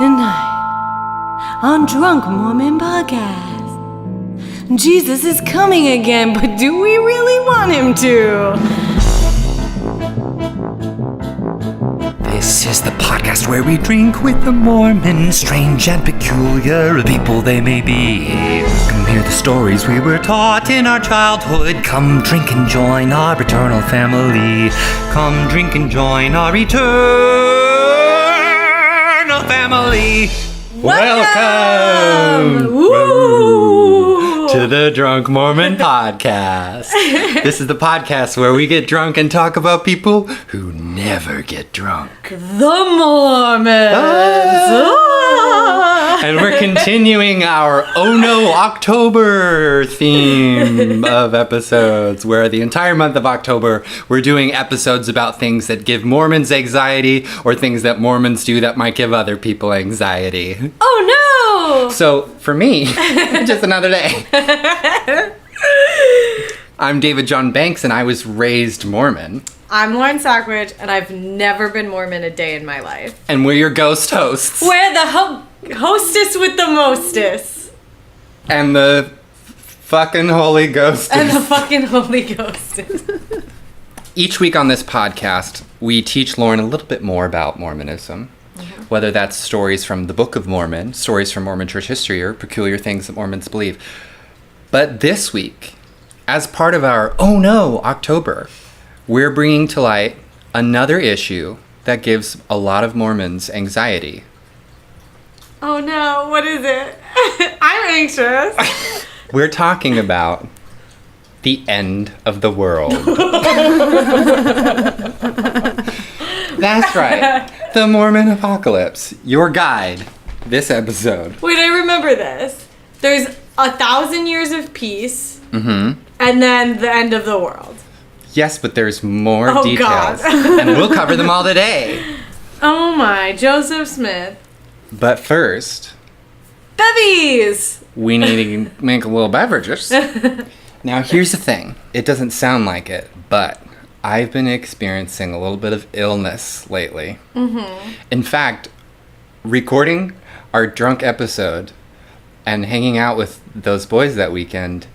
Tonight, on Drunk Mormon Podcast, Jesus is coming again, but do we really want him to? This is the podcast where we drink with the Mormons, strange and peculiar people they may be. Come hear the stories we were taught in our childhood. Come drink and join our eternal family. Come drink and join our eternal family. Welcome! Woo! To the Drunk Mormon Podcast. This is the podcast where we get drunk and talk about people who never get drunk. The Mormons! And we're continuing our Oh No October theme of episodes, where the entire month of October we're doing episodes about things that give Mormons anxiety or things that Mormons do that might give other people anxiety. Oh no! So, for me, just another day. I'm David John Banks, and I was raised Mormon. I'm Lauren Stockbridge, and I've never been Mormon a day in my life. And we're your ghost hosts. We're the hostess with the mostest. And the fucking Holy Ghost. And the fucking Holy Ghostess. Each week on this podcast, we teach Lauren a little bit more about Mormonism. Mm-hmm. Whether that's stories from the Book of Mormon, stories from Mormon church history, or peculiar things that Mormons believe. But this week, as part of our Oh No October, we're bringing to light another issue that gives a lot of Mormons anxiety. Oh no, what is it? I'm anxious. We're talking about the end of the world. That's right. The Mormon Apocalypse. Your guide. This episode. Wait, I remember this. There's 1,000 years of peace. Mm-hmm. And then the end of the world. Yes, but there's more God. details. And we'll cover them all today. Oh my, Joseph Smith. But first, Bevies! we need to make a little beverages. Now, here's the thing. It doesn't sound like it, but I've been experiencing a little bit of illness lately. Mm-hmm. In fact, recording our drunk episode and hanging out with those boys that weekend,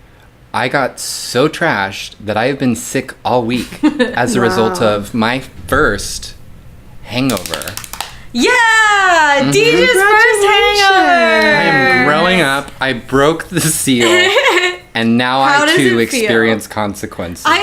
I got so trashed that I have been sick all week as a result of my first hangover. Yeah! Mm-hmm. DJ's first hangover! I am growing up. I broke the seal. And now I too experience consequences. I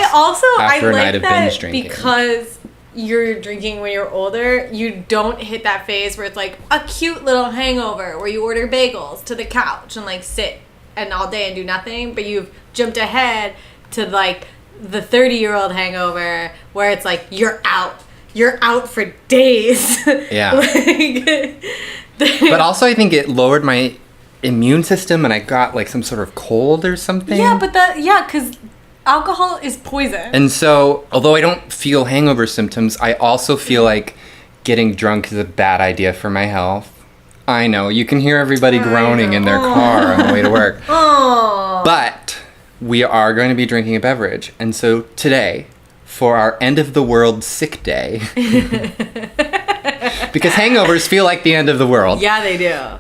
after a like night of binge drinking. Because you're drinking when you're older, you don't hit that phase where it's like a cute little hangover where you order bagels to the couch and like sit and all day and do nothing, but you've jumped ahead to like the 30-year-old hangover where it's like you're out for days. Yeah. But also I think it lowered my immune system and I got like some sort of cold or something. Yeah, but because alcohol is poison. And so, although I don't feel hangover symptoms, I also feel like getting drunk is a bad idea for my health. I know, you can hear everybody groaning in their car on the way to work. Aww. But we are going to be drinking a beverage. And so today, for our end of the world sick day, because hangovers feel like the end of the world. Yeah, they do.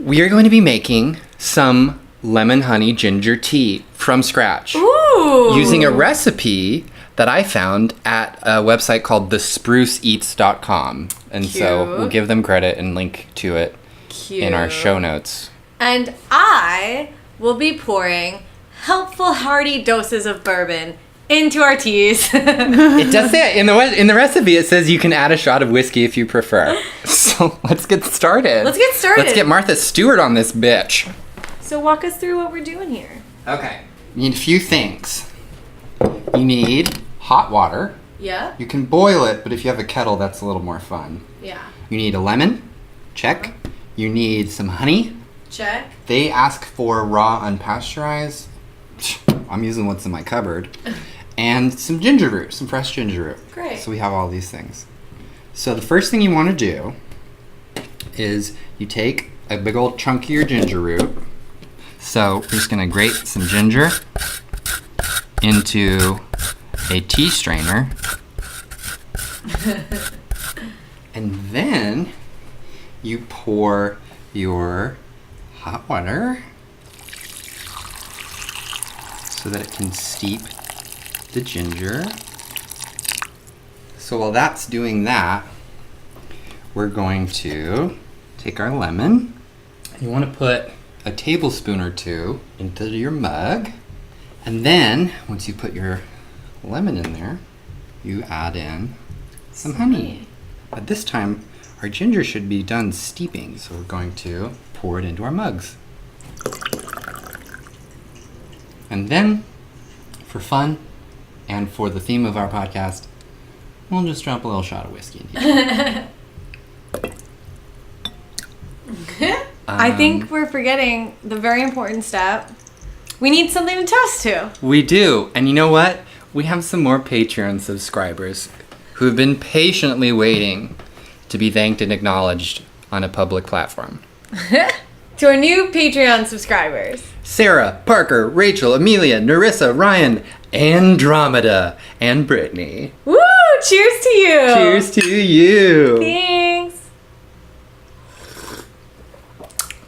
We are going to be making some lemon honey ginger tea from scratch. Ooh. Using a recipe that I found at a website called thespruceeats.com. And so we'll give them credit and link to it in our show notes. And I will be pouring helpful hearty doses of bourbon into our teas. It does say in the recipe, it says you can add a shot of whiskey if you prefer. So let's get started. Let's get Martha Stewart on this bitch. So walk us through what we're doing here. Okay. You need a few things. You need hot water. Yeah? You can boil it, but if you have a kettle, that's a little more fun. Yeah. You need a lemon. Check. You need some honey. Check. They ask for raw unpasteurized. I'm using what's in my cupboard. And some ginger root, some fresh ginger root. Great. So we have all these things. So the first thing you want to do is you take a big old chunk of your ginger root. So we're just going to grate some ginger into a tea strainer. And then you pour your hot water so that it can steep the ginger. So while that's doing that, we're going to take our lemon. You want to put a tablespoon or two into your mug. And then, once you put your lemon in there, you add in some honey. But this time, our ginger should be done steeping. So we're going to pour it into our mugs. And then, for fun, and for the theme of our podcast, we'll just drop a little shot of whiskey in here. I think we're forgetting the very important step. We need something to toast to. We do. And you know what? We have some more Patreon subscribers who have been patiently waiting to be thanked and acknowledged on a public platform. To our new Patreon subscribers. Sarah, Parker, Rachel, Amelia, Narissa, Ryan, Andromeda, and Brittany. Woo! Cheers to you! Cheers to you! Thanks!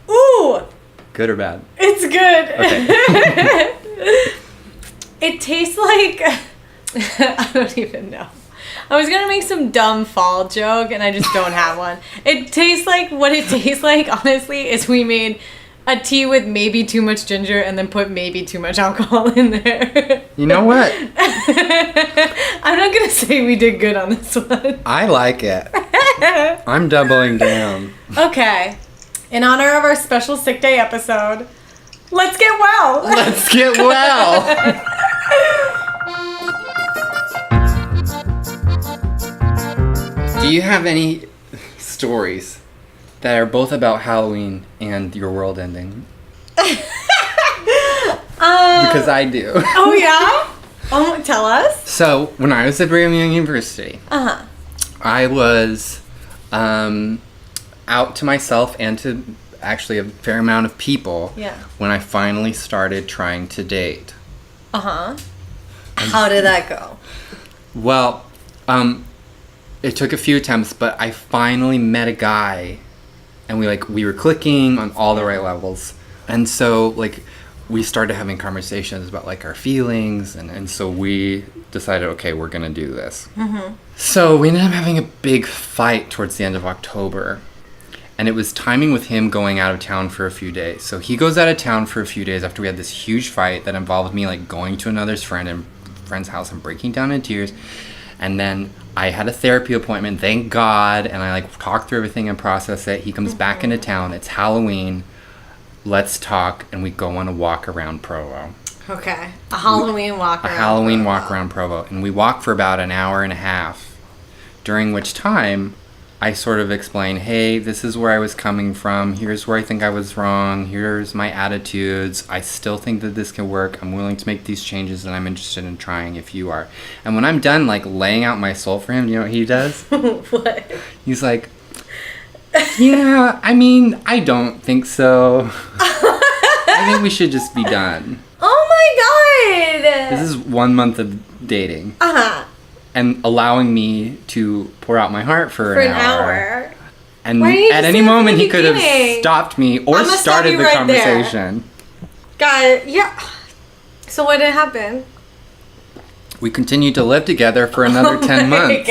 Ooh! Good or bad? It's good! Okay. It tastes like... I don't even know. I was gonna make some dumb fall joke, and I just don't have one. It tastes like... What it tastes like, honestly, is we made a tea with maybe too much ginger and then put maybe too much alcohol in there. You know what? I'm not gonna say we did good on this one. I like it. I'm doubling down. Okay. In honor of our special sick day episode, let's get well. Let's get well. Do you have any stories that are both about Halloween and your world ending? Because I do. Oh, yeah? Tell us. So, when I was at Brigham Young University, I was out to myself and to actually a fair amount of people when I finally started trying to date. How did that go? Well, it took a few attempts, but I finally met a guy, and we were clicking on all the right levels. And so, we started having conversations about, our feelings, and so we decided, okay, we're gonna do this. So we ended up having a big fight towards the end of October, and it was timing with him going out of town for a few days. So he goes out of town for a few days after we had this huge fight that involved me, going to another friend's house and breaking down in tears. And then I had a therapy appointment, thank God, and I talked through everything and processed it. He comes back into town. It's Halloween. Let's talk, and we go on a walk around Provo. Okay, a Halloween walk around. A Halloween walk around Provo, and we walk for about an hour and a half. During which time, I sort of explain, hey, this is where I was coming from. Here's where I think I was wrong. Here's my attitudes. I still think that this can work. I'm willing to make these changes, and I'm interested in trying if you are. And when I'm done, laying out my soul for him, you know what he does? What? He's like, yeah, I mean, I don't think so. I think we should just be done. Oh my God! This is 1 month of dating. And allowing me to pour out my heart for an hour. And at any moment he could have stopped me or started the conversation. Got it. Yeah. So what did happen? We continued to live together for another 10 months.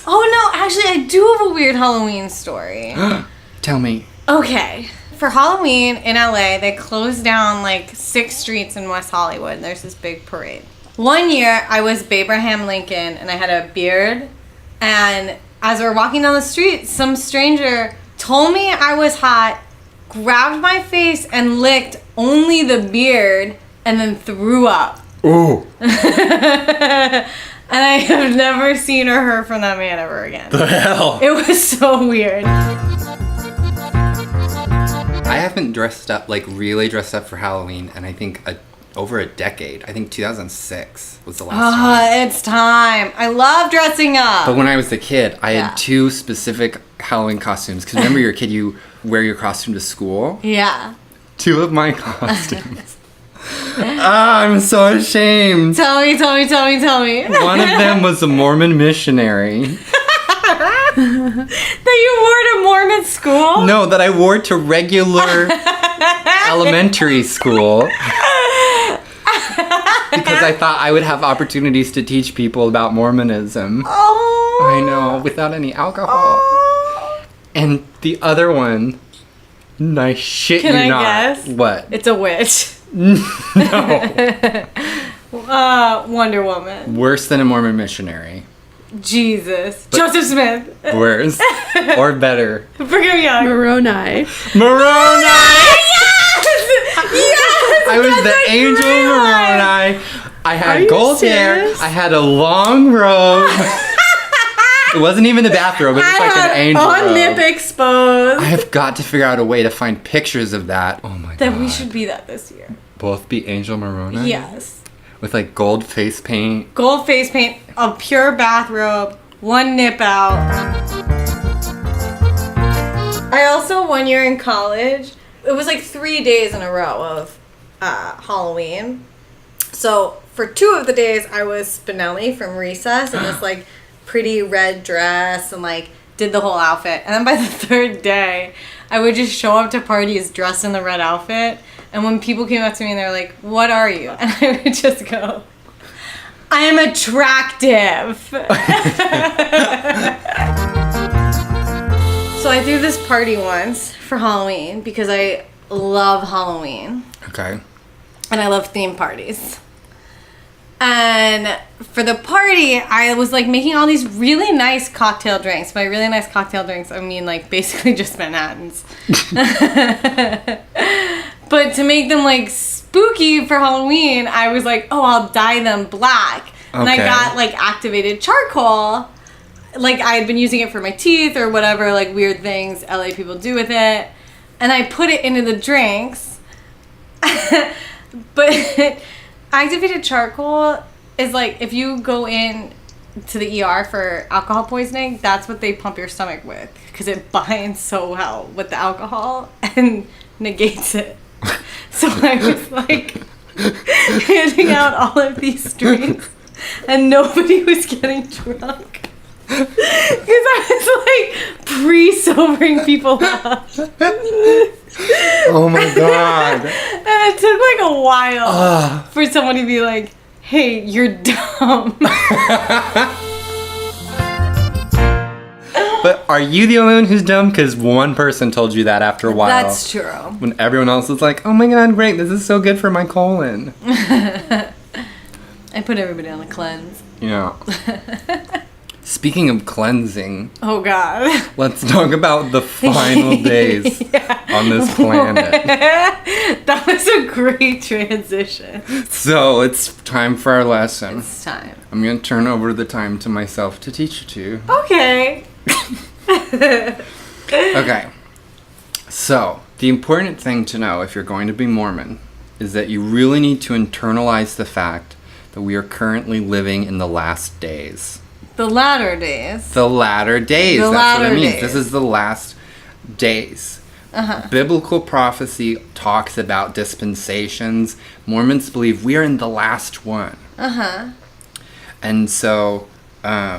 Oh no, actually I do have a weird Halloween story. Tell me. Okay. For Halloween in LA, they closed down 6 streets in West Hollywood, and there's this big parade. One year, I was Abraham Lincoln, and I had a beard, and as we were walking down the street, some stranger told me I was hot, grabbed my face, and licked only the beard, and then threw up. Ooh. And I have never seen or heard from that man ever again. The hell? It was so weird. I haven't dressed up, really dressed up for Halloween, and I think over a decade. I think 2006 was the last time. It's time. I love dressing up. But when I was a kid, I had 2 specific Halloween costumes. Because remember, you're a kid, you wear your costume to school? Yeah. 2 of my costumes. I'm so ashamed. Tell me. One of them was a Mormon missionary. That you wore to Mormon school? No, that I wore to regular elementary school. Because I thought I would have opportunities to teach people about Mormonism. Oh. I know, without any alcohol. Oh. And the other one, I shit Can you I not. guess? What? It's a witch. No. Wonder Woman. Worse than a Mormon missionary. Jesus. Joseph Smith. Worse. Or better. Brigham Young. Moroni. Moroni! Yes! I was That's the a angel great one. Moroni. I Are had you gold serious? hair. I had a long robe. It wasn't even a bathrobe. It was like an angel on robe. nip exposed. I have got to figure out a way to find pictures of that. Oh my god. Then we should be that this year. both be Angel Moroni? Yes. With like gold face paint. Gold face paint, a pure bathrobe, one nip out. I also, one year in college, it was like 3 days in a row of Halloween. So for 2 of the days, I was Spinelli from Recess in this like pretty red dress and like did the whole outfit. And then by the 3rd day, I would just show up to parties dressed in the red outfit. And when people came up to me and they're like, "What are you?" And I would just go, "I am attractive." So I threw this party once for Halloween because I love Halloween. Okay. And I love theme parties. And for the party, I was like making all these really nice cocktail drinks. By really nice cocktail drinks, I mean like basically just Manhattans. But to make them like spooky for Halloween, I was like, oh, I'll dye them black. And I Okay. got like activated charcoal. Like I had been using it for my teeth or whatever, like weird things LA people do with it. And I put it into the drinks. But activated charcoal is like if you go in to the ER for alcohol poisoning, that's what they pump your stomach with because it binds so well with the alcohol and negates it. So I was like handing out all of these drinks and nobody was getting drunk. Because I was like pre-sobering people up. Oh my god. And it took like a while for someone to be like, "Hey, you're dumb." But are you the only one who's dumb? Because one person told you that after a while. That's true. When everyone else was like, "Oh my god, great, this is so good for my colon." I put everybody on a cleanse. Yeah. Speaking of cleansing, Oh God. let's talk about the final days on this planet. That was a great transition. So it's time for our lesson. It's time. I'm going to turn over the time to myself to teach you to. Okay. Okay. So, the important thing to know if you're going to be Mormon is that you really need to internalize the fact that we are currently living in the last days. The latter days. The latter days. The That's what latter it means. days. This is the last days. Biblical prophecy talks about dispensations. Mormons believe we are in the last one. And so, I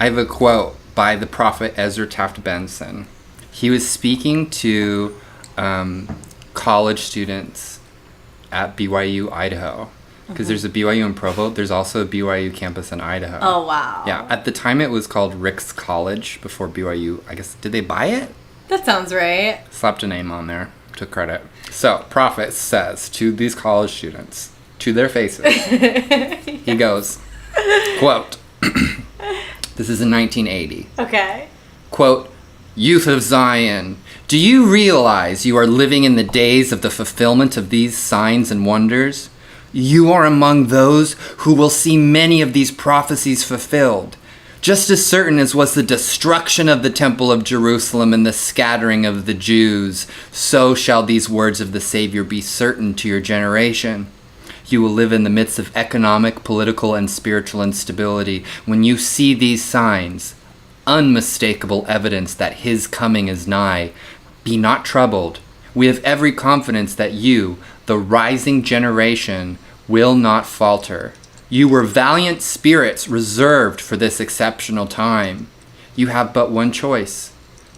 have a quote by the prophet Ezra Taft Benson. He was speaking to college students at BYU, Idaho. Because there's a BYU in Provo. There's also a BYU campus in Idaho. Oh wow. Yeah, at the time it was called Rick's College before BYU. I guess, did they buy it? That sounds right. Slapped a name on there, took credit. So, prophet says to these college students, to their faces, he goes, quote, this is in 1980, Okay. quote, "Youth of Zion, do you realize you are living in the days of the fulfillment of these signs and wonders? You are among those who will see many of these prophecies fulfilled. Just as certain as was the destruction of the Temple of Jerusalem and the scattering of the Jews, so shall these words of the Savior be certain to your generation. You will live in the midst of economic, political, and spiritual instability. When you see these signs, unmistakable evidence that his coming is nigh, be not troubled. We have every confidence that you, the rising generation, will not falter. You were valiant spirits reserved for this exceptional time. you have but one choice: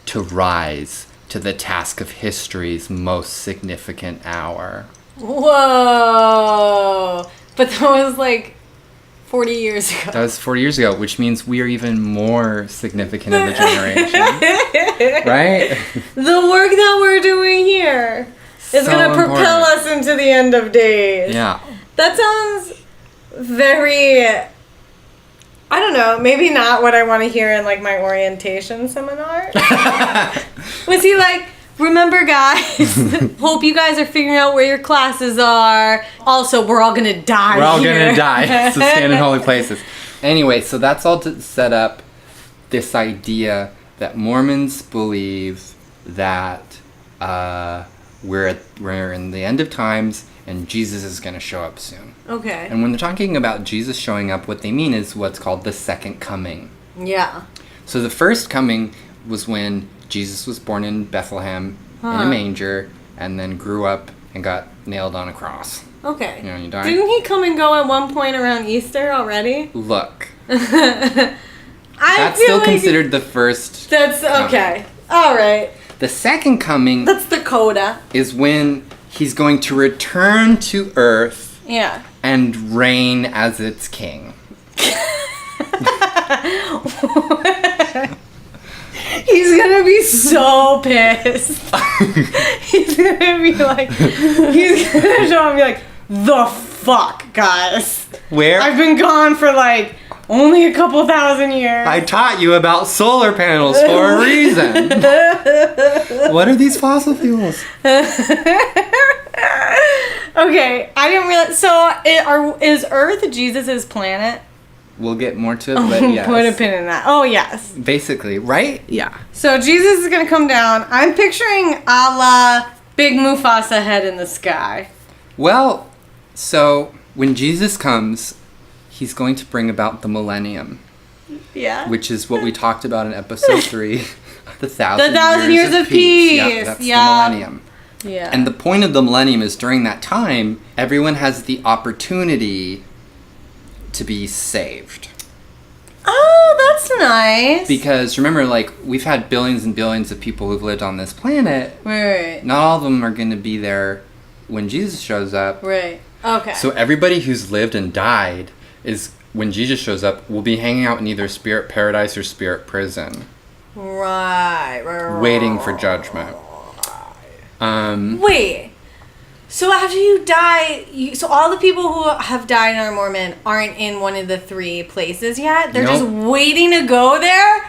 to rise to the task of history's most significant hour. Whoa! But that was like 40 years ago. That was 40 years ago, which means we are even more significant of a generation. Right? The work that we're doing here is So going to propel us into the end of days. Yeah. That sounds very, I don't know, maybe not what I want to hear in like my orientation seminar. Was he like, remember guys, hope you guys are figuring out where your classes are. Also, we're all going to die We're all here. going to die. So stand in holy places. Anyway, so that's all to set up this idea that Mormons believe that we're in the end of times and Jesus is going to show up soon. Okay. And when they're talking about Jesus showing up, what they mean is what's called the second coming. Yeah. So the first coming was when Jesus was born in Bethlehem in a manger and then grew up and got nailed on a cross. Okay. You know, you die. Didn't he come and go at one point around Easter already? Look. I That's feel still like considered the first That's okay. All right. The second coming That's the coda. is when he's going to return to Earth Yeah. and reign as its king. He's gonna be so pissed. He's gonna be like, he's gonna show up and be like, the fuck, guys. Where? I've been gone for like only a couple thousand years. I taught you about solar panels for a reason. What are these fossil fuels? Okay, I didn't realize. So, is Earth Jesus' planet? We'll get more to it, but yes. Put a pin in that. Oh, yes. Basically, right? Yeah. So, Jesus is going to come down. I'm picturing a la Big Mufasa head in the sky. Well, so when Jesus comes, he's going to bring about the millennium, Yeah. which is what we talked about in episode 3. The thousand years of peace. Yeah, that's Yeah. the millennium. Yeah. And the point of the millennium is during that time, everyone has the opportunity to be saved. Oh, that's nice. Because remember, like, we've had billions and billions of people who've lived on this planet. Right. Not all of them are going to be there when Jesus shows up. Right. Okay. So everybody who's lived and died is, when Jesus shows up, will be hanging out in either spirit paradise or spirit prison. Right. Waiting for judgment. Wait. So after you die, so all the people who have died and are Mormon aren't in one of the 3 places yet? They're just waiting to go there?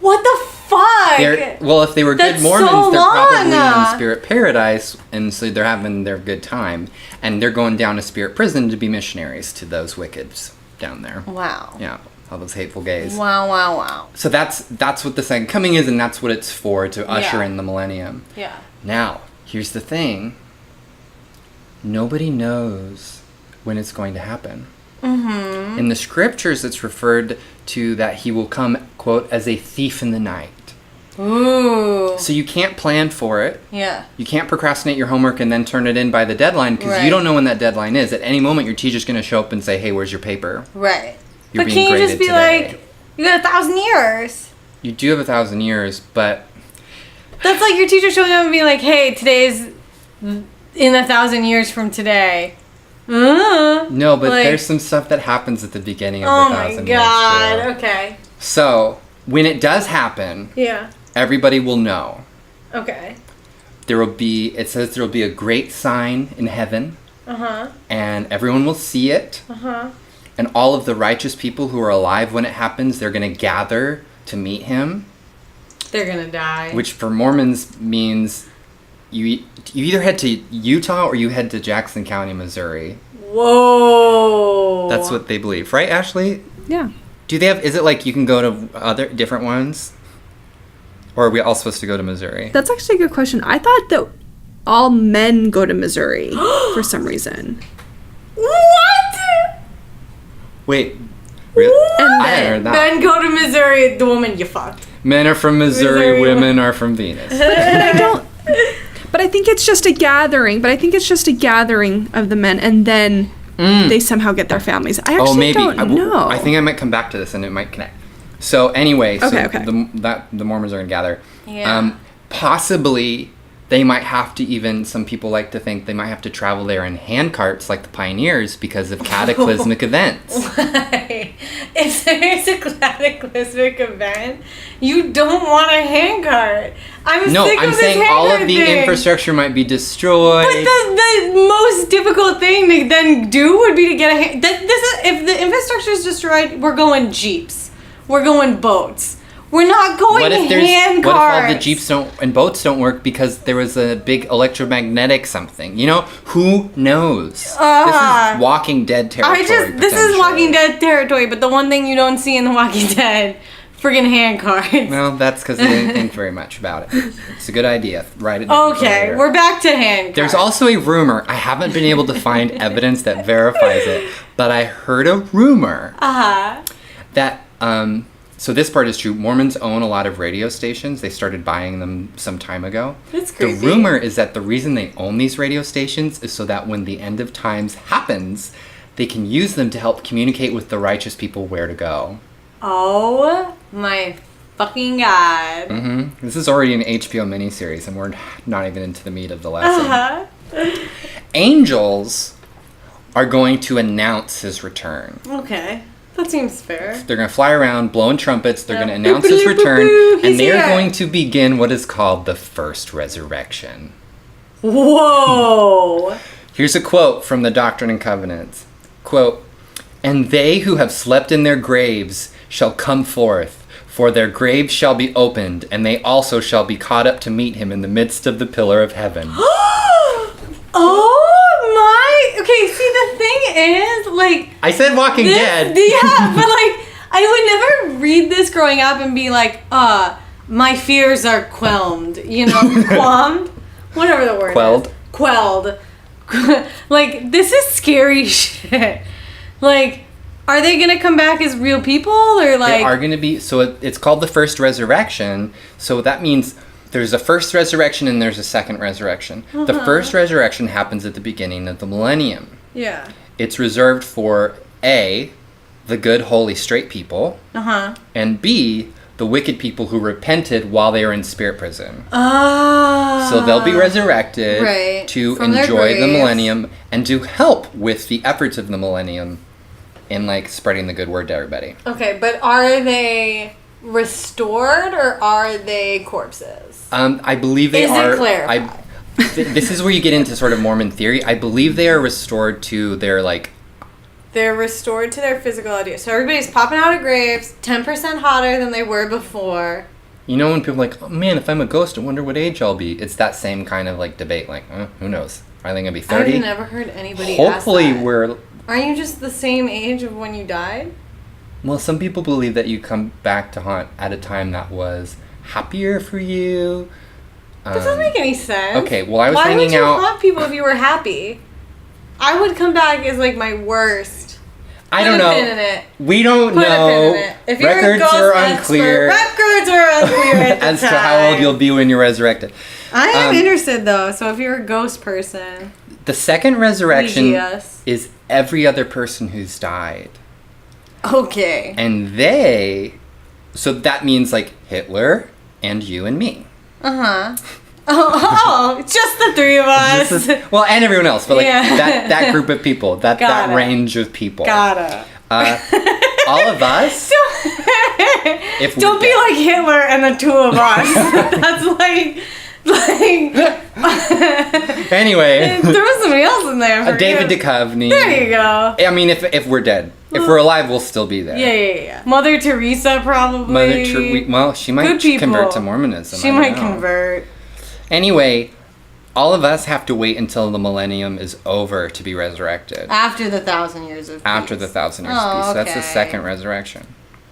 What the fuck? Well, if they were good That's Mormons, so they're probably long. in spirit paradise, and so they're having their good time. And they're going down to spirit prison to be missionaries to those wickeds down there. Wow. Yeah, all those hateful gays. Wow. So that's what the second coming is, and that's what it's for, to usher Yeah. in the millennium. Yeah. Now, here's the thing. Nobody knows when it's going to happen. Mm-hmm. In the scriptures, it's referred to that he will come, quote, as a thief in the night. Ooh. So you can't plan for it. Yeah. You can't procrastinate your homework and then turn it in by the deadline, because Right. you don't know when that deadline is. At any moment, your teacher's going to show up and say, hey, where's your paper? Right. You're But being can't you just graded be today. like, you got 1,000 years? You do have 1,000 years, but That's like your teacher showing up and being like, hey, today's in 1,000 years from today. no, but Like- there's some stuff that happens at the beginning of Oh the my 1,000 god. years. too. Okay. So, when it does happen, Yeah. everybody will know. Okay. It says there will be a great sign in heaven, and everyone will see it. And all of the righteous people who are alive when it happens, they're going to gather to meet him. They're gonna die. Which for Mormons means you either head to Utah or you head to Jackson County, Missouri. Whoa. That's what they believe, right, Ashley? Yeah. Do they have? Is it like you can go to other different ones, or are we all supposed to go to Missouri? That's actually a good question. I thought that all men go to Missouri for some reason. What? Wait, really? And I hadn't heard that. Men go to Missouri, the woman you fucked. Men are from Missouri, women are from Venus. But I think it's just a gathering. But I think it's just a gathering of the men, and then they somehow get their families. I actually don't know. I think I might come back to this, and it might connect. So anyway, Okay. The Mormons are going to gather. Yeah. Possibly they might have to even, some people like to think they might have to travel there in handcarts like the pioneers because of cataclysmic events. Why? If there's a cataclysmic event, you don't want a handcart. I'm saying all of the infrastructure might be destroyed. But the most difficult thing to then do would be to get a if the infrastructure is destroyed, we're going jeeps. We're going boats. We're not going handcarts. What if all the jeeps and boats don't work because there was a big electromagnetic something? You know, who knows? This is Walking Dead territory. This is Walking Dead territory, but the one thing you don't see in The Walking Dead, friggin' handcarts. Well, that's because they didn't think very much about it. It's a good idea. Write it down. Okay, we're back to handcarts. There's also a rumor. I haven't been able to find evidence that verifies it, but I heard a rumor that so this part is true. Mormons own a lot of radio stations. They started buying them some time ago. That's crazy. The rumor is that the reason they own these radio stations is so that when the end of times happens, they can use them to help communicate with the righteous people where to go. Oh my fucking God. Mm-hmm. This is already an HBO miniseries, and we're not even into the meat of the lesson. Angels are going to announce his return. Okay. That seems fair. They're going to fly around blowing trumpets. They're going to announce his return. And they are going to begin what is called the first resurrection. Whoa! Here's a quote from the Doctrine and Covenants. Quote, "And they who have slept in their graves shall come forth, for their graves shall be opened, and they also shall be caught up to meet him in the midst of the pillar of heaven." Oh my! Okay, see, the thing is, like... I said Walking Dead. Yeah, but like, I would never read this growing up and be like, my fears are quelled, you know? Qualmed? Whatever the word Quelled. is. Quelled. Like, this is scary shit. Like, are they gonna come back as real people, or like... They are going to be... So it's called the first resurrection, so that means... There's a first resurrection and there's a second resurrection. The first resurrection happens at the beginning of the millennium. Yeah. It's reserved for A, the good, holy, straight people, and B, the wicked people who repented while they were in spirit prison. So they'll be resurrected to enjoy the millennium and to help with the efforts of the millennium in like spreading the good word to everybody. Okay, but are they restored or are they corpses? I believe they are. Is it clarified? This is where you get into sort of Mormon theory. I believe they are restored to their like. They're restored to their physical idea. So everybody's popping out of graves, 10% hotter than they were before. You know when people are like, oh man, if I'm a ghost, I wonder what age I'll be. It's that same kind of like debate. Like, who knows? Are they gonna be 30? I've never heard anybody. Hopefully ask that. we're. Aren't you just the same age of when you died? Well, some people believe that you come back to haunt at a time that was happier for you. That doesn't make any sense. Okay, well, I was Why hanging would you out. haunt people if you were happy? I would come back as like my worst. I don't know. Put a pin in it. We don't Put know. a pin in it. If you're Records a ghost are unclear. Records are unclear at the as time. to how old you'll be when you're resurrected. I am interested though. So if you're a ghost person, the second resurrection yes. is every other person who's died. Okay. And they, so that means like Hitler and you and me. Oh, just the three of us. Well, and everyone else, but like Yeah. that group of people, that range of people. Gotta. All of us. If Don't be like Hitler and the two of us. That's like. Anyway. Throw somebody else in there. David Duchovny. There you go. I mean, if we're dead. If we're alive, we'll still be there. Yeah. Mother Teresa, probably. Mother Teresa. Well, she might convert to Mormonism. She might convert. Anyway, all of us have to wait until the millennium is over to be resurrected. After the 1,000 years of peace. After the 1,000 years of peace. Oh, So that's the okay. second resurrection.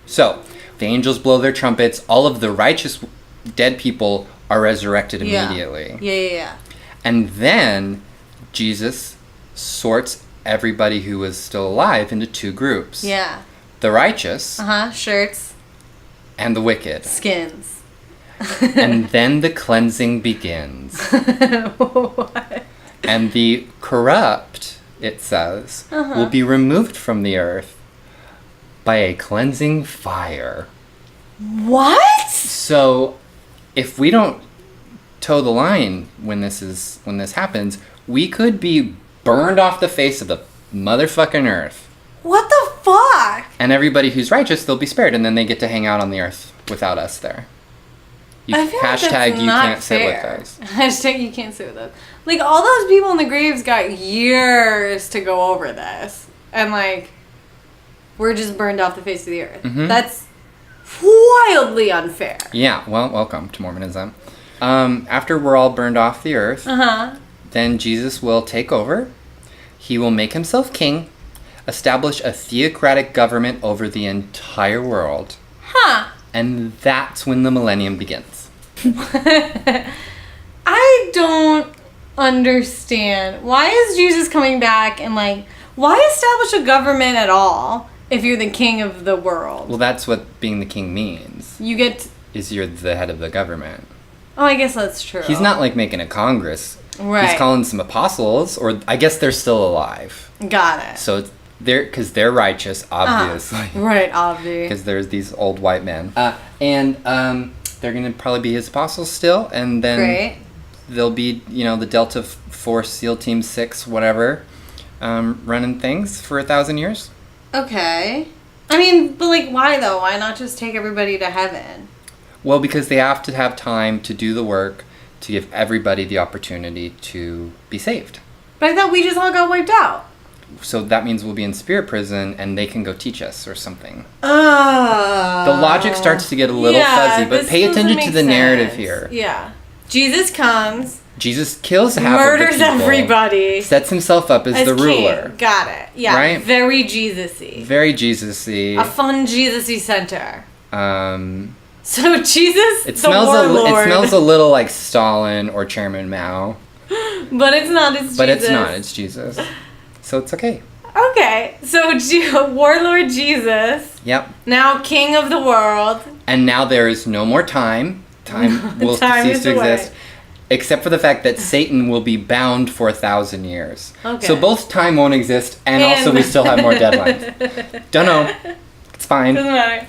So, the angels blow their trumpets. All of the righteous dead people are resurrected immediately. Yeah. And then Jesus sorts everybody who was still alive into two groups. Yeah. The righteous Shirts. and the wicked. Skins. And then the cleansing begins. What? And the corrupt, it says, will be removed from the earth by a cleansing fire. What? So, if we don't toe the line when this happens, we could be burned off the face of the motherfucking earth. What the fuck? And everybody who's righteous, they'll be spared, and then they get to hang out on the earth without us there. I feel like hashtag that's you not can't sit with fair. us. Hashtag you can't sit with us. Like, all those people in the graves got years to go over this. And, like, we're just burned off the face of the earth. Mhm. That's wildly unfair. Yeah, well, welcome to Mormonism. After we're all burned off the earth, then Jesus will take over. He will make himself king, establish a theocratic government over the entire world. Huh. And that's when the millennium begins. I don't understand. Why is Jesus coming back and, like, why establish a government at all if you're the king of the world? Well, that's what being the king means, You get... is you're the head of the government. Oh, I guess that's true. He's not, like, making a congress. Right. He's calling some apostles, or I guess they're still alive. Got it. So because they're righteous, obviously. Right, obviously. Because there's these old white men. And they're going to probably be his apostles still. And then Great. they'll be, the Delta Force, SEAL Team 6, whatever, running things for 1,000 years. Okay. I mean, but, like, why, though? Why not just take everybody to heaven? Well, because they have to have time to do the work to give everybody the opportunity to be saved. But I thought we just all got wiped out. So that means we'll be in spirit prison and they can go teach us or something. Oh. The logic starts to get a little fuzzy, but this pay doesn't attention to make the narrative sense. here. Yeah. Jesus comes, Jesus kills half murders of the people, everybody, sets himself up as the king. ruler. Got it. Yeah. Right? Very Jesus-y. Very Jesus-y. A fun Jesus-y center. Um, So Jesus, it the smells warlord. it smells a little like Stalin or Chairman Mao, But it's not. It's Jesus. but it's not. It's Jesus. So it's okay. Okay. So warlord Jesus, Yep. now king of the world. And now there is no more time. Time will Time cease is to away. exist. Except for the fact that Satan will be bound for 1,000 years. Okay. So both time won't exist, and also we still have more deadlines. Don't know. It's fine. Doesn't matter.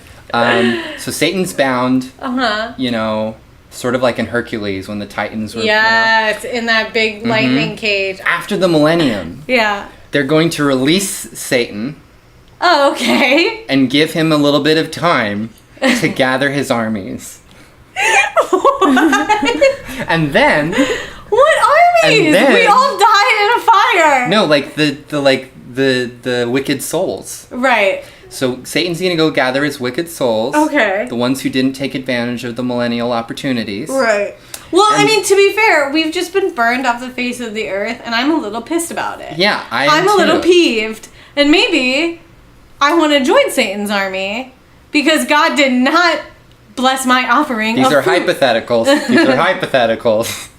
So Satan's bound, Uh-huh. Sort of like in Hercules when the Titans were, Yes, in that big lightning cage. After the millennium, Yeah. they're going to release Satan Oh, okay. and give him a little bit of time to gather his armies. And then... What armies? And then- We all died in a fire. No, like the wicked souls. Right. So Satan's gonna go gather his wicked souls. Okay. The ones who didn't take advantage of the millennial opportunities. Right. Well, I And- mean, to be fair, we've just been burned off the face of the earth, and I'm a little pissed about it. Yeah, I'm a little peeved, and maybe I want to join Satan's army because God did not bless my offering. These of are food. hypotheticals. These are hypotheticals.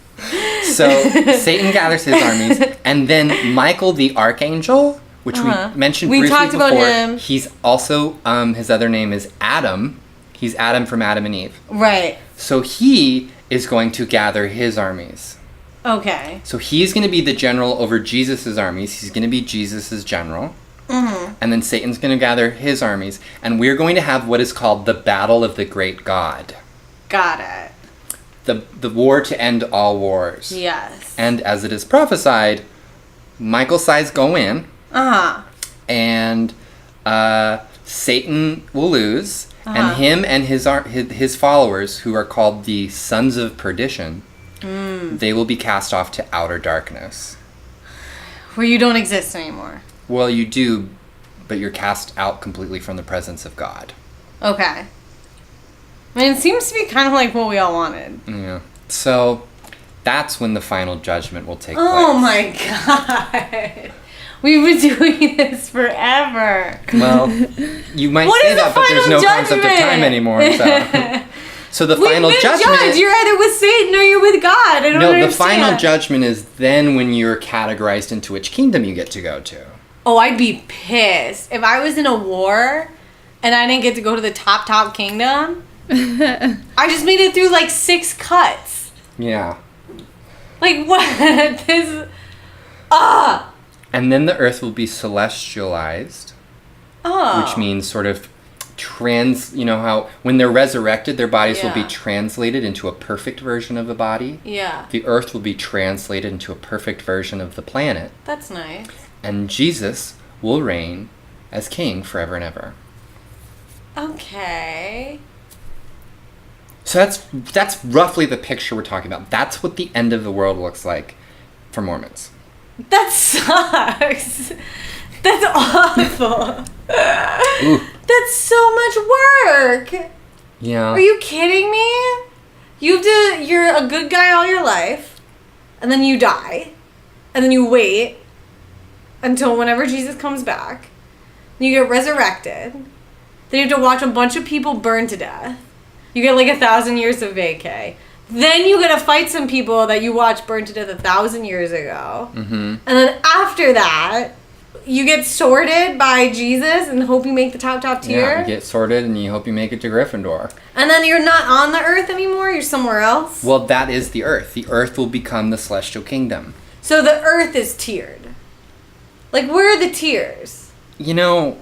So Satan gathers his armies, and then Michael the Archangel, which we mentioned We briefly talked before. about him. He's also his other name is Adam. He's Adam from Adam and Eve. Right. So he is going to gather his armies. Okay. So he's going to be the general over Jesus' armies. He's going to be Jesus' general. Mm-hmm. And then Satan's going to gather his armies. And we're going to have what is called the Battle of the Great God. Got it. The war to end all wars. Yes. And as it is prophesied, Michael's sides go in. Uh-huh. And Satan will lose. And him and his followers, who are called the Sons of Perdition, they will be cast off to outer darkness. Where you don't exist anymore. Well, you do, but you're cast out completely from the presence of God. Okay. I mean, it seems to be kind of like what we all wanted. Yeah. So that's when the final judgment will take Oh place. my god. We've been doing this forever. Well, you might What say is the that, but there's no final concept of judgment? time anymore. So the We've final been judgment. judged. You're either with Satan or you're with God. I don't No, understand. the final judgment is then when you're categorized into which kingdom you get to go to. Oh, I'd be pissed. If I was in a war and I didn't get to go to the top kingdom, I just made it through like 6 cuts. Yeah. Like, what? This... And then the earth will be celestialized, which means sort of you know how when they're resurrected, their bodies will be Yeah. translated into a perfect version of a body. Yeah. The earth will be translated into a perfect version of the planet. That's nice. And Jesus will reign as king forever and ever. Okay. So that's roughly the picture we're talking about. That's what the end of the world looks like for Mormons. That sucks. That's awful. Ooh. That's so much work. Yeah. Are you kidding me? You're a good guy all your life, and then you die, and then you wait until whenever Jesus comes back. Then you get resurrected. Then you have to watch a bunch of people burn to death. You get like 1,000 years of vacay. Then you gotta fight some people that you watched burn to death 1,000 years ago. Mm-hmm. And then after that, you get sorted by Jesus and hope you make the top tier. Yeah, you get sorted and you hope you make it to Gryffindor. And then you're not on the earth anymore, you're somewhere else. Well, that is the earth. The earth will become the celestial kingdom. So the earth is tiered. Like, where are the tiers? You know,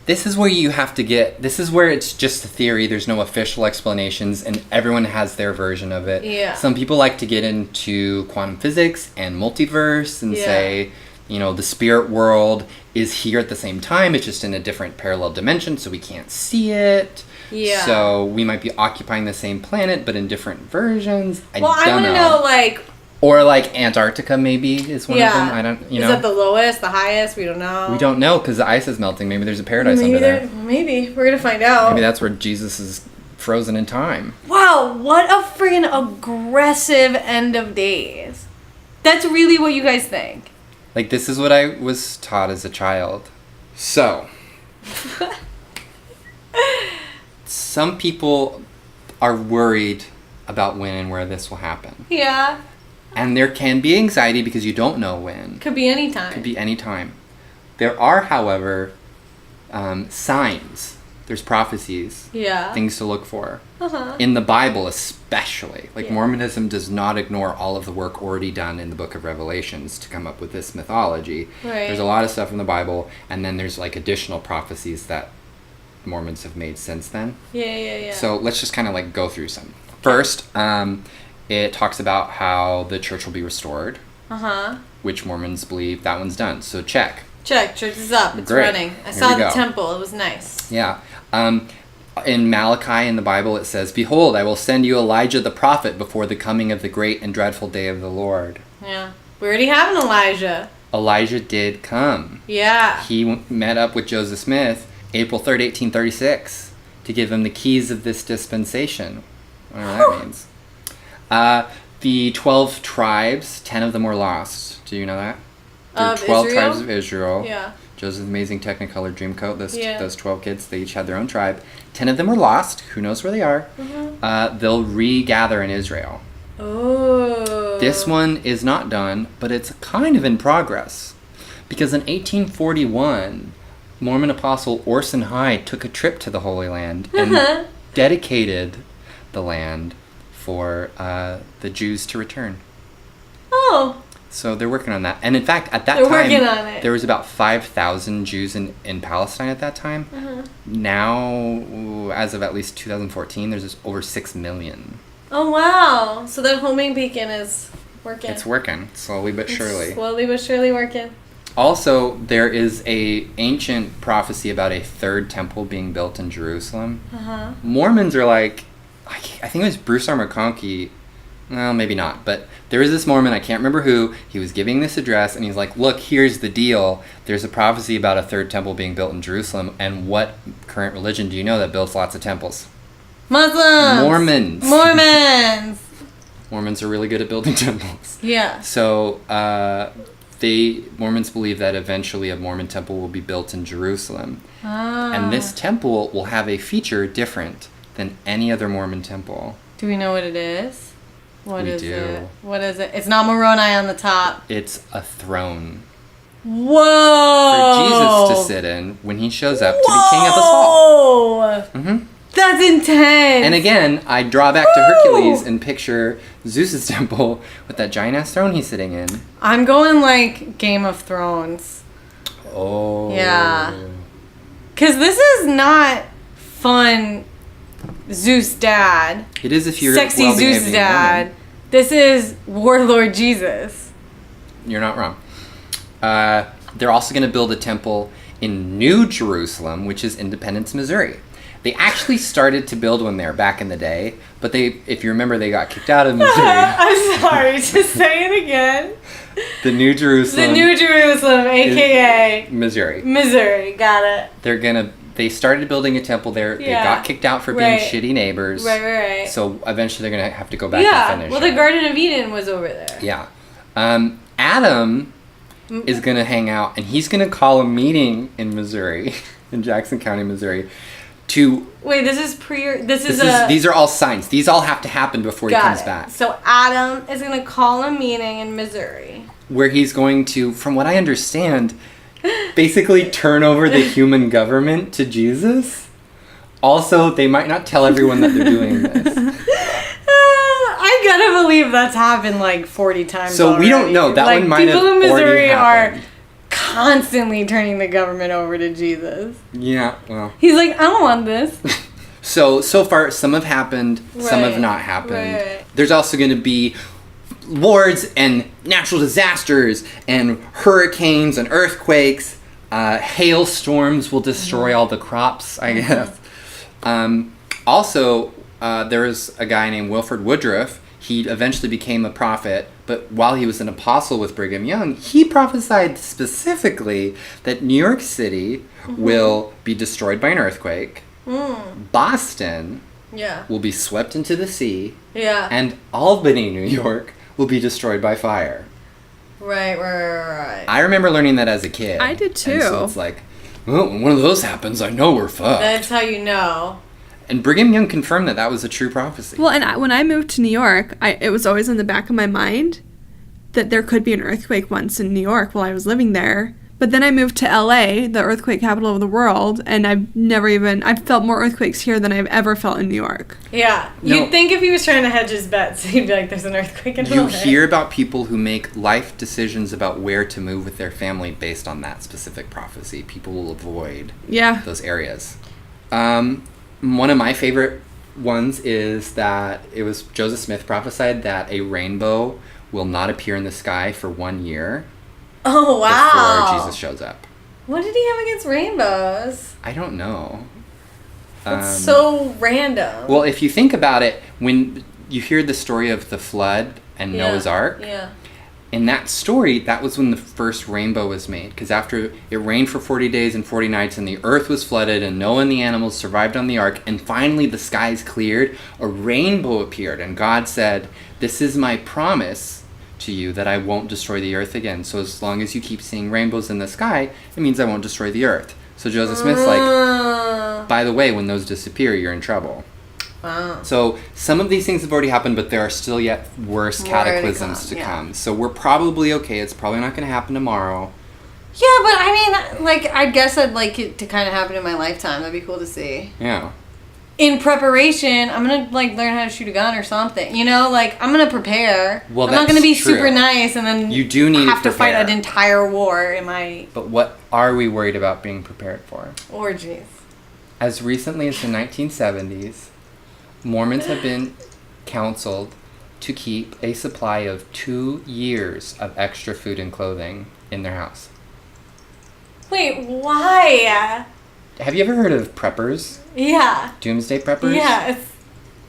this is where this is where it's just a theory. There's no official explanations, and everyone has their version of it. Yeah. Some people like to get into quantum physics and multiverse and say, you know, the spirit world is here at the same time. It's just in a different parallel dimension, so we can't see it. Yeah. So we might be occupying the same planet, but in different versions. I want to know, like... Or like Antarctica maybe is one of them. I don't, you know. Is that the lowest, the highest? We don't know. We don't know because the ice is melting. Maybe there's a paradise under there. Maybe. We're going to find out. Maybe that's where Jesus is frozen in time. Wow, what a freaking aggressive end of days. That's really what you guys think. Like, this is what I was taught as a child. So, some people are worried about when and where this will happen. Yeah. And there can be anxiety because you don't know when. Could be any time. Could be any time. There are, however, signs. There's prophecies. Yeah. Things to look for. Uh-huh. In the Bible especially. Like, Yeah. Mormonism does not ignore all of the work already done in the book of Revelations to come up with this mythology. Right. There's a lot of stuff in the Bible, and then there's like additional prophecies that Mormons have made since then. Yeah. So let's just kind of like go through some. First, it talks about how the church will be restored, Uh-huh. which Mormons believe that one's done. So check. Check. Church is up. It's Great. running. I Here saw we the go. temple. It was nice. Yeah. In Malachi in the Bible it says, "Behold, I will send you Elijah the prophet before the coming of the great and dreadful day of the Lord." Yeah. We already have an Elijah. Elijah did come. Yeah. He met up with Joseph Smith April 3rd, 1836, to give him the keys of this dispensation. Whatever that means. The 12 tribes, 10 of them were lost. Do you know that? There were Of 12 Israel? tribes of Israel. Yeah. Joseph's amazing Technicolor Dreamcoat, Yeah. those 12 kids, they each had their own tribe. 10 of them were lost. Who knows where they are? Mm-hmm. They'll regather in Israel. Oh. This one is not done, but it's kind of in progress. Because in 1841, Mormon apostle Orson Hyde took a trip to the Holy Land and dedicated the land for the Jews to return. Oh. So they're working on that. And in fact, at that They're time, working on it. there was about 5,000 Jews in Palestine at that time. Now, as of at least 2014, there's over 6 million. Oh, wow. So that homing beacon is working. It's working, slowly but surely. Slowly but surely working. Also, there is a ancient prophecy about a third temple being built in Jerusalem. Uh-huh. Mormons are like, I think it was Bruce R. McConkie. Well, maybe not, but there is this Mormon, I can't remember who, he was giving this address, and he's like, look, here's the deal. There's a prophecy about a third temple being built in Jerusalem, and what current religion do you know that builds lots of temples? Muslims. Mormons. Mormons. Mormons are really good at building temples. Yeah. So, Mormons believe that eventually a Mormon temple will be built in Jerusalem. Ah. And this temple will have a feature different than any other Mormon temple. Do we know what it is? What We is do. it? What is it? It's not Moroni on the top. It's a throne Whoa! for Jesus to sit in when he shows up to be king of us all. Whoa! hmm That's intense. And again, I draw back to Hercules and picture Zeus's temple with that giant-ass throne he's sitting in. I'm going like Game of Thrones. Oh. Yeah. Because this is not fun Zeus dad. It is if you're sexy well-behaving Zeus dad. woman. This is Warlord Jesus. You're not wrong. They're also going to build a temple in New Jerusalem, which is Independence, Missouri. They actually started to build one there back in the day, but if you remember, they got kicked out of Missouri. I'm sorry, just say it again. The New Jerusalem. The New Jerusalem, aka Missouri. Missouri, got it. They started building a temple there. They got kicked out for being shitty neighbors. Right. So eventually they're going to have to go back and finish well, the Garden of Eden was over there. Yeah. Adam is going to hang out, and he's going to call a meeting in Missouri, in Jackson County, Missouri, to... Wait, These are all signs. These all have to happen before he comes back. So Adam is going to call a meeting in Missouri. Where he's going to, from what I understand, basically turn over the human government to Jesus. Also, they might not tell everyone that they're doing this. I gotta believe that's happened like 40 times So already. we don't know. That one might have already happened. People in Missouri are constantly turning the government over to Jesus. Yeah, well. He's like, I don't want this. So far, some have happened, some have not happened. Right. There's also going to be wars and natural disasters and hurricanes and earthquakes. Hailstorms will destroy all the crops, I guess. Also, there was a guy named Wilford Woodruff. He eventually became a prophet, but while he was an apostle with Brigham Young, he prophesied specifically that New York City will be destroyed by an earthquake. Boston will be swept into the sea. Yeah. And Albany, New York will be destroyed by fire. Right. I remember learning that as a kid. I did too. And so it's like, well, when one of those happens, I know we're fucked. That's how you know. And Brigham Young confirmed that was a true prophecy. Well, and when I moved to New York, it was always in the back of my mind that there could be an earthquake once in New York while I was living there. But then I moved to LA, the earthquake capital of the world, and I've felt more earthquakes here than I've ever felt in New York. Yeah. You'd think if he was trying to hedge his bets, he'd be like, there's an earthquake in LA. You hear about people who make life decisions about where to move with their family based on that specific prophecy. People will avoid those areas. One of my favorite ones is that it was Joseph Smith prophesied that a rainbow will not appear in the sky for 1 year. Oh, wow. Before Jesus shows up. What did he have against rainbows? I don't know. It's so random. Well, if you think about it, when you hear the story of the flood and Noah's Ark, in that story, that was when the first rainbow was made. Because after it rained for 40 days and 40 nights and the earth was flooded and Noah and the animals survived on the ark, and finally the skies cleared, a rainbow appeared. And God said, this is my promise to you that I won't destroy the earth again. So as long as you keep seeing rainbows in the sky, it means I won't destroy the earth. So Joseph Smith's like, by the way, when those disappear, you're in trouble. Wow. So some of these things have already happened, but there are still yet worse cataclysms to come. So we're probably okay. It's probably not going to happen tomorrow. Yeah, but I mean, like, I guess I'd like it to kind of happen in my lifetime. That'd be cool to see. Yeah. In preparation, I'm going to, like, learn how to shoot a gun or something. You know, like, I'm going to prepare. Well, I'm not going to be true. super nice and then you do need have to fight an entire war in my... But what are we worried about being prepared for? Orgies. As recently as the 1970s, Mormons have been counseled to keep a supply of 2 years of extra food and clothing in their house. Wait, why? Have you ever heard of preppers? Yeah. Doomsday preppers? Yeah.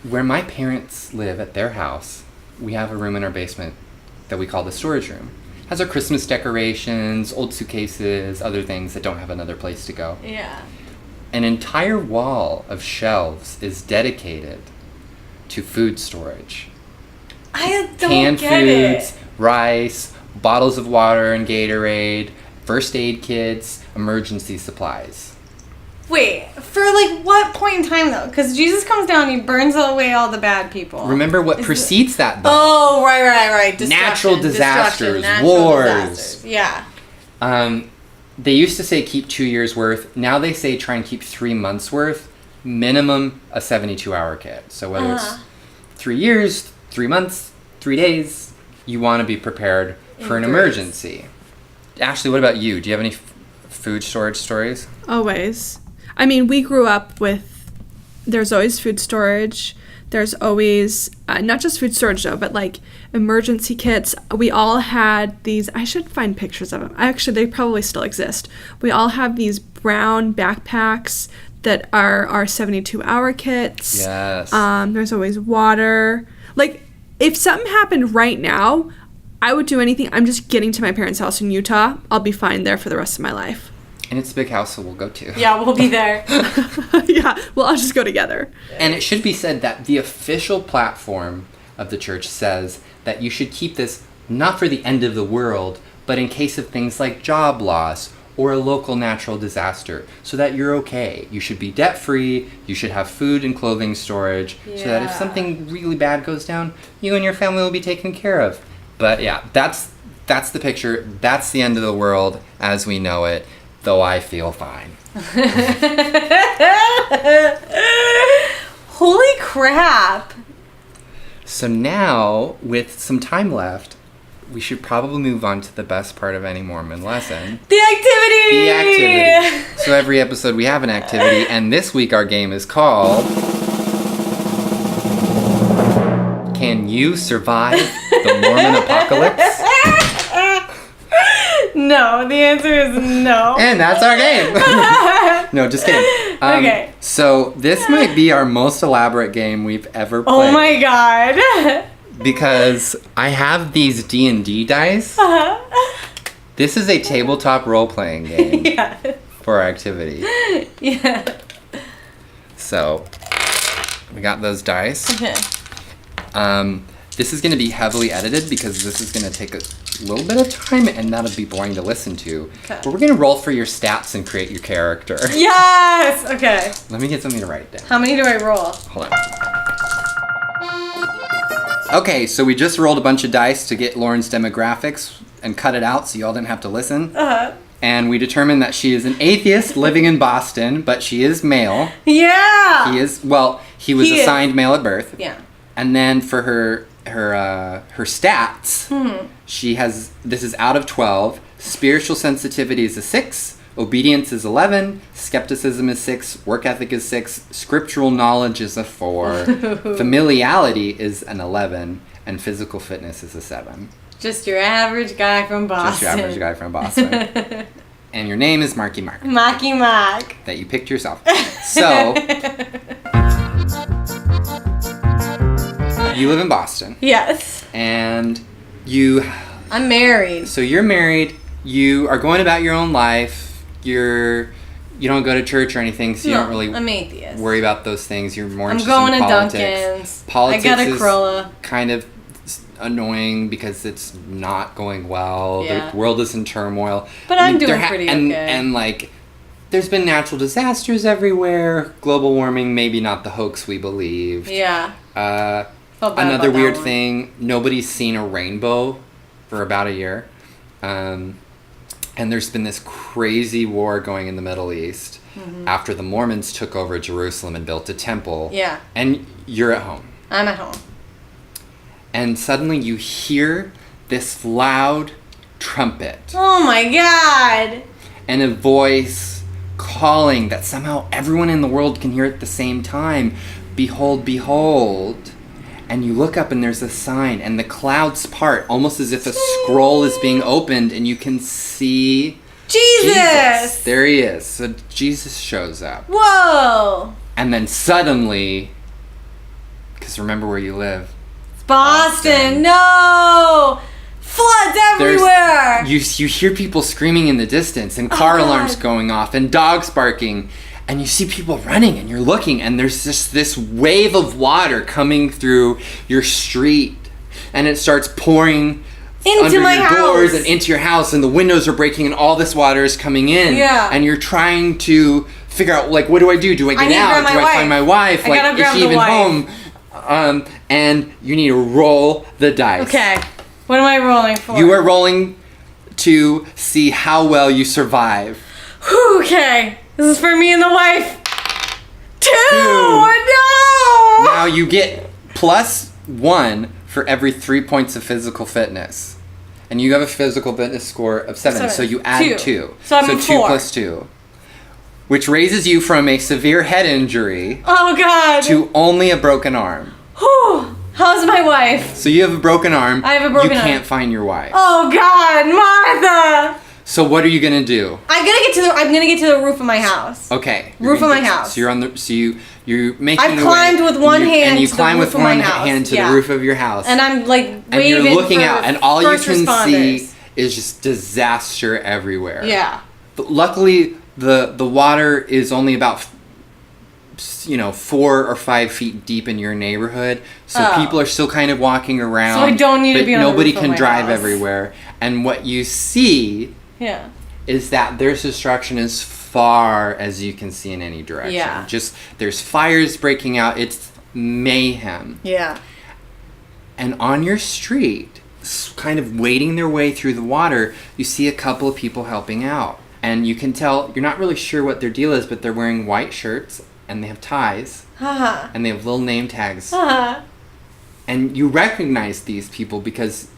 Where my parents live at their house, we have a room in our basement that we call the storage room. It has our Christmas decorations, old suitcases, other things that don't have another place to go. Yeah. An entire wall of shelves is dedicated to food storage. I don't Canned get foods, rice, bottles of water and Gatorade, first aid kits, emergency supplies. Wait, for like what point in time though? Because Jesus comes down and he burns away all the bad people. Remember what precedes that though. Oh, right. Natural disasters, wars. Yeah. They used to say keep 2 years worth. Now they say try and keep 3 months worth. Minimum a 72-hour kit. So whether it's 3 years, 3 months, 3 days, you want to be prepared for an emergency. Ashley, what about you? Do you have any food storage stories? Always. I mean, we grew up with there's always food storage. There's always, not just food storage though, but like emergency kits. We all had these, I should find pictures of them. Actually, they probably still exist. We all have these brown backpacks that are our 72-hour kits. Yes. There's always water. Like, if something happened right now, I would do anything. I'm just getting to my parents' house in Utah. I'll be fine there for the rest of my life. And it's a big house, so we'll go too. Yeah, we'll be there. Yeah, well, I'll just go together. And it should be said that the official platform of the church says that you should keep this not for the end of the world, but in case of things like job loss or a local natural disaster, so that you're okay. You should be debt-free, you should have food and clothing storage, so that if something really bad goes down, you and your family will be taken care of. But yeah, that's the picture. That's the end of the world as we know it, though I feel fine. Holy crap. So now, with some time left, we should probably move on to the best part of any Mormon lesson. The activity! The activity. So every episode we have an activity, and this week our game is called... Can you survive the Mormon Apocalypse? No, the answer is no. And that's our game. No, just kidding. Okay. So this might be our most elaborate game we've ever played. Oh my god. Because I have these D&D dice. This is a tabletop role-playing game Yeah. for our activity. Yeah. So, we got those dice. Okay. This is going to be heavily edited because this is going to take a little bit of time and that'll be boring to listen to. Okay. But we're going to roll for your stats and create your character. Yes! Okay. Let me get something to write down. How many do I roll? Hold on. Okay, so we just rolled a bunch of dice to get Lauren's demographics and cut it out so y'all didn't have to listen. Uh-huh. And we determined that she is an atheist living in Boston, but she is male. Yeah! He was assigned male at birth. Yeah. And then for her stats, she has, this is out of 12, spiritual sensitivity is a 6, obedience is 11, skepticism is 6, work ethic is 6, scriptural knowledge is a 4, familiality is an 11, and physical fitness is a 7. Just your average guy from Boston. Just your average guy from Boston. And your name is Marky Mark. Marky Mark. That you picked yourself. So, you live in Boston. Yes. And I'm married. So you're married, you are going about your own life, you don't go to church or anything, so you don't really I'm atheist. worry about those things. You're more I'm interested going in to politics. Dunkin's. Politics I got a is Corolla. kind of annoying because it's not going well. Yeah. The world is in turmoil. But I'm doing pretty okay. And like, there's been natural disasters everywhere. Global warming, maybe not the hoax we believed. Yeah. Felt bad Another about that weird one. thing, nobody's seen a rainbow for about a year. And there's been this crazy war going in the Middle East after the Mormons took over Jerusalem and built a temple. Yeah. And you're at home. I'm at home. And suddenly you hear this loud trumpet Oh my god. and a voice calling that somehow everyone in the world can hear at the same time. Behold, behold. And you look up and there's a sign and the clouds part almost as if a scroll is being opened and you can see Jesus! There he is. So Jesus shows up. Whoa! And then suddenly, because remember where you live. Boston, no! Floods everywhere! You hear people screaming in the distance and car alarms going off and dogs barking. And you see people running and you're looking and there's just this wave of water coming through your street. And it starts pouring into under my your house. doors and into your house and the windows are breaking and all this water is coming in. Yeah. And you're trying to figure out, like, what do I do? Do I get need to out? grab my Do I wife. find my wife? I Like, gotta is grab she the even wife. home? And you need to roll the dice. Okay. What am I rolling for? You are rolling to see how well you survive. Whew, okay. This is for me and the wife. 2! No! Now you get +1 for every 3 points of physical fitness. And you have a physical fitness score of 7, so you add 2. So I'm 2 4. plus 2. which raises you from a severe head injury Oh, God. to only a broken arm. Whew. How's my wife? So you have a broken arm. I have a broken You arm. can't find your wife. Oh, God, Martha. So what are you gonna do? I'm gonna get to the roof of my house. Okay. Roof of my house. So you're on the. So you're making. I've your climbed way, with one hand and you to the climb roof with of my one house. hand to Yeah. the roof of your house. And I'm like and waving you're looking for out, and all you first can responders. see is just disaster everywhere. Yeah. But luckily, the water is only about 4 or 5 feet deep in your neighborhood, so people are still kind of walking around. So I don't need to but be on the nobody roof of can my drive house. everywhere. And what you see Yeah. is that there's destruction as far as you can see in any direction. Yeah. Just there's fires breaking out. It's mayhem. Yeah. And on your street, kind of wading their way through the water, you see a couple of people helping out. And you can tell, you're not really sure what their deal is, but they're wearing white shirts and they have ties Haha. and they have little name tags. Haha. And you recognize these people because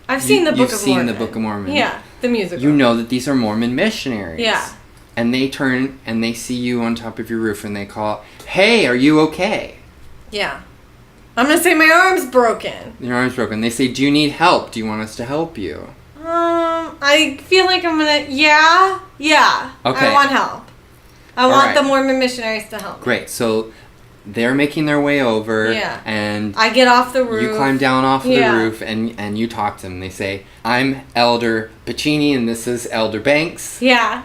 I've seen the Book you've of seen Mormon. the Book of Mormon. Yeah, the musical. You know that these are Mormon missionaries. Yeah. And they turn and they see you on top of your roof and they call, "Hey, are you okay?" Yeah. I'm gonna say my arm's broken. Your arm's broken. They say, "Do you need help? Do you want us to help you?" I feel like I'm gonna. Yeah. Okay. I want help. I All want right. the Mormon missionaries to help me. Great. So they're making their way over. Yeah. And I get off the roof. you climb down off of Yeah. the roof and you talk to them. They say, "I'm Elder Pacini and this is Elder Banks. Yeah.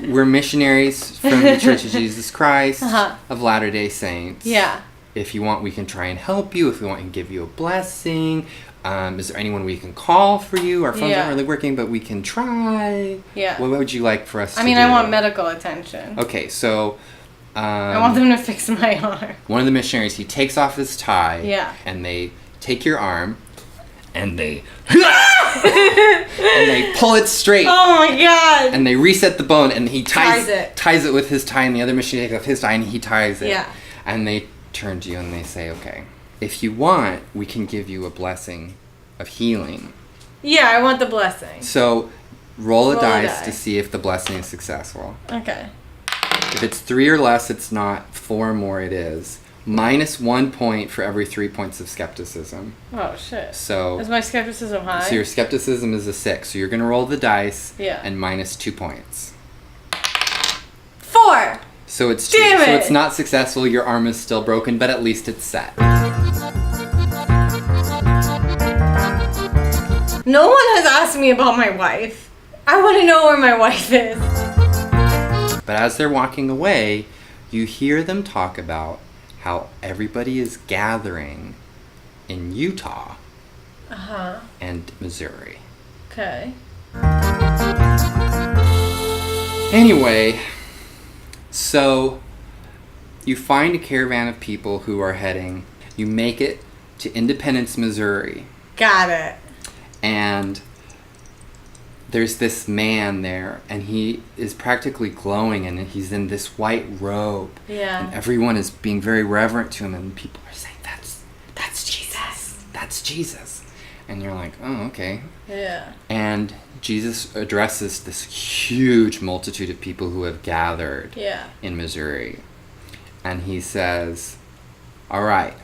We're missionaries from the Church of Jesus Christ Uh-huh. of Latter-day Saints. Yeah. If you want, we can try and help you. If we want, we can give you a blessing. Is there anyone we can call for you? Our phones Yeah. aren't really working, but we can try. Yeah. What would you like for us to do? I mean, I want medical attention. Okay, so... I want them to fix my arm. one of the missionaries, he takes off his tie. Yeah. And they take your arm, and they... and they pull it straight. Oh my god. And they reset the bone, and he Ties it. ties it with his tie, and the other missionary takes off his tie, and he ties it. Yeah. And they turn to you, and they say, "Okay, if you want, we can give you a blessing of healing. Yeah, I want the blessing. So, roll a Roll a dice die. to see if the blessing is successful. Okay. If it's 3 or less, it's not. 4 or more, it is. -1 point for every 3 points of skepticism. Oh shit. So, Is my skepticism high? so your skepticism is a 6. So you're going to roll the dice Yeah. and -2 points. 4. So it's 2. Damn So it. it's not successful. Your arm is still broken, but at least it's set. No one has asked me about my wife. I want to know where my wife is. But as they're walking away, you hear them talk about how everybody is gathering in Utah Uh-huh. and Missouri. Okay. Anyway, so you find a caravan of people who are heading. You make it to Independence, Missouri. Got it. And there's this man there, and he is practically glowing, and he's in this white robe. Yeah. And everyone is being very reverent to him, and people are saying, that's Jesus. That's Jesus. And you're like, oh, okay. Yeah. And Jesus addresses this huge multitude of people who have gathered Yeah. in Missouri. And he says, all right,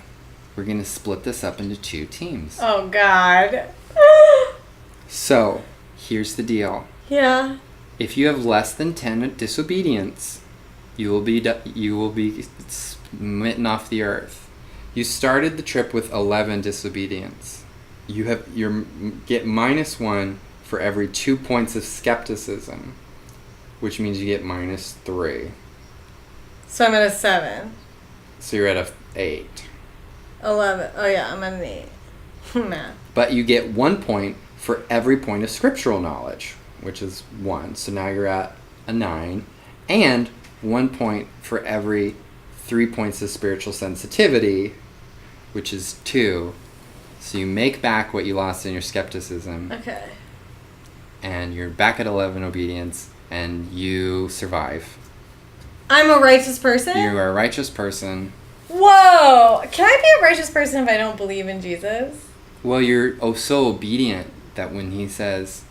we're going to split this up into 2 teams. Oh god. So, here's the deal. Yeah. If you have less than 10 disobedience, you will be smitten off the earth. You started the trip with 11 disobedience. You get -1 for every 2 points of skepticism, which means you get -3. So I'm at a 7. So you're at a 8. 11. Oh yeah, I'm at an 8. Math. But you get 1 point for every point of scriptural knowledge, which is 1. So now you're at a 9. And 1 point for every 3 points of spiritual sensitivity, which is 2. So you make back what you lost in your skepticism. Okay. And you're back at 11 obedience, and you survive. I'm a righteous person? You are a righteous person. Whoa! Can I be a righteous person if I don't believe in Jesus? Well, you're so obedient that when he says,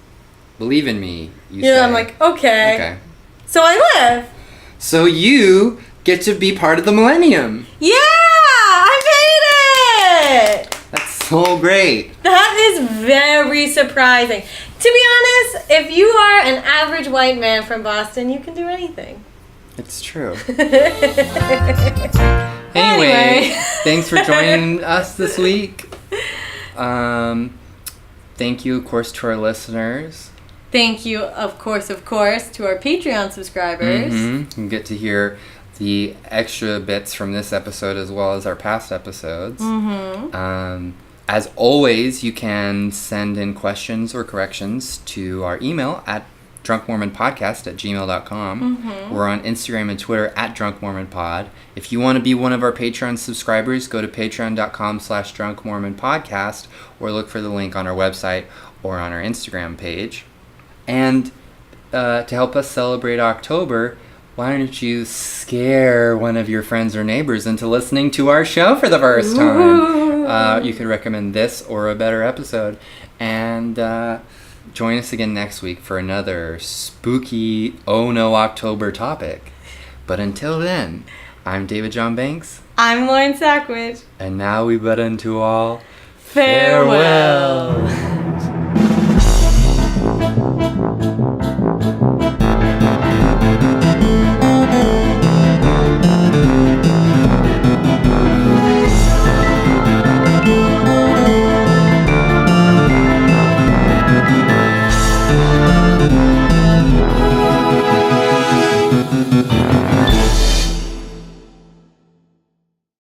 believe in me, you say... Yeah, I'm like, okay. Okay. So I live. So you get to be part of the millennium. Yeah! I made it! That's so great. That is very surprising. To be honest, if you are an average white man from Boston, you can do anything. It's true. Anyway, thanks for joining us this week. Thank you, of course, to our listeners. Thank you, of course, to our Patreon subscribers. You can get to hear the extra bits from this episode as well as our past episodes. As always, you can send in questions or corrections to our email at drunkmormonpodcast@gmail.com. We're on Instagram and Twitter at drunkmormonpod. If you want to be one of our Patreon subscribers, go to patreon.com/drunkmormonpodcast or look for the link on our website or on our Instagram page. And to help us celebrate October, why don't you scare one of your friends or neighbors into listening to our show for the first time? You could recommend this or a better episode. And join us again next week for another spooky Oh No October topic. But until then, I'm David John Banks. I'm Lauren Sackwich. And now we bid unto all Farewell.